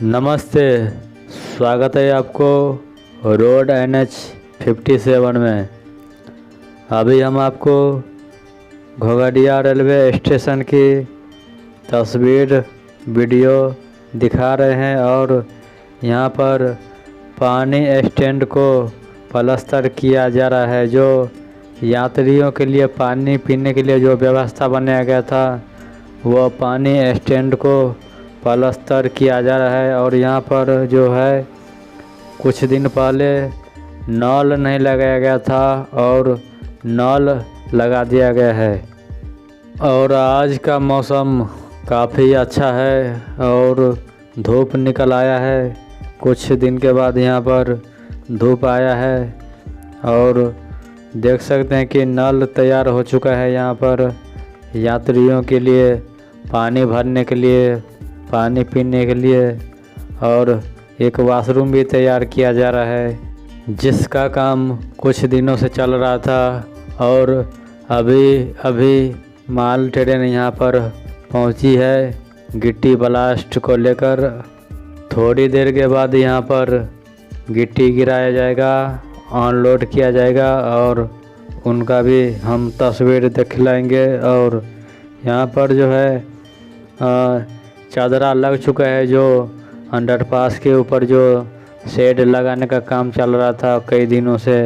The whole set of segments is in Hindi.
नमस्ते, स्वागत है आपको रोड NH 57 में। अभी हम आपको घोघडिया रेलवे स्टेशन की तस्वीर वीडियो दिखा रहे हैं और यहाँ पर पानी स्टैंड को प्लास्टर किया जा रहा है। जो यात्रियों के लिए पानी पीने के लिए जो व्यवस्था बनाया गया था वो पानी स्टैंड को प्लास्टर किया जा रहा है। और यहाँ पर जो है कुछ दिन पहले नल नहीं लगाया गया था और नल लगा दिया गया है। और आज का मौसम काफ़ी अच्छा है और धूप निकल आया है। कुछ दिन के बाद यहाँ पर धूप आया है और देख सकते हैं कि नल तैयार हो चुका है यहाँ पर यात्रियों के लिए पानी भरने के लिए, पानी पीने के लिए। और एक वॉशरूम भी तैयार किया जा रहा है जिसका काम कुछ दिनों से चल रहा था। और अभी माल ट्रेन यहाँ पर पहुँची है गिट्टी ब्लास्ट को लेकर। थोड़ी देर के बाद यहाँ पर गिट्टी गिराया जाएगा, अनलोड किया जाएगा और उनका भी हम तस्वीर दिखलाएंगे। और यहाँ पर जो है चादरा लग चुका है। जो अंडरपास के ऊपर जो शेड लगाने का काम चल रहा था कई दिनों से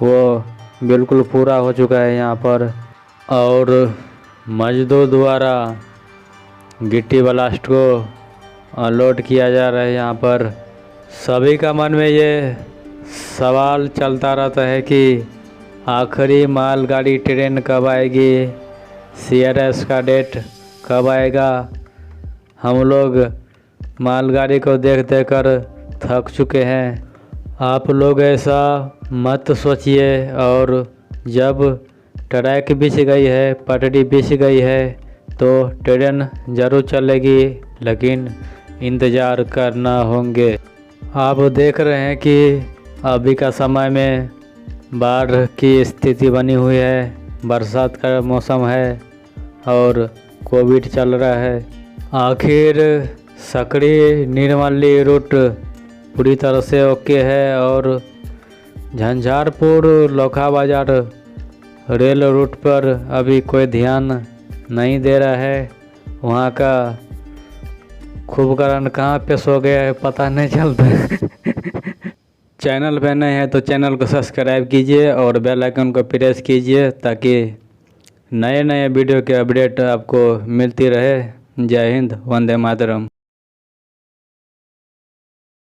वो बिल्कुल पूरा हो चुका है यहाँ पर। और मजदूर द्वारा गिट्टी ब्लास्ट को अनलोड किया जा रहा है यहाँ पर। सभी का मन में ये सवाल चलता रहता है कि आखिरी मालगाड़ी ट्रेन कब आएगी, CRS का डेट कब आएगा। हम लोग मालगाड़ी को देख कर थक चुके हैं। आप लोग ऐसा मत सोचिए। और जब ट्रैक बिछ गई है, पटरी बिछ गई है तो ट्रेन ज़रूर चलेगी, लेकिन इंतज़ार करना होंगे। आप देख रहे हैं कि अभी का समय में बाढ़ की स्थिति बनी हुई है, बरसात का मौसम है और कोविड चल रहा है। आखिर सकड़ी निर्मली रूट पूरी तरह से ओके है और झंझारपुर लोखा बाज़ार रेल रूट पर अभी कोई ध्यान नहीं दे रहा है। वहाँ का खूबकरण कहाँ पे सो गया है पता नहीं चलता। चैनल पे नए हैं तो चैनल को सब्सक्राइब कीजिए और बेल आइकन को प्रेस कीजिए ताकि नए वीडियो के अपडेट आपको मिलती रहे। जय हिंद, वंदे मातरम।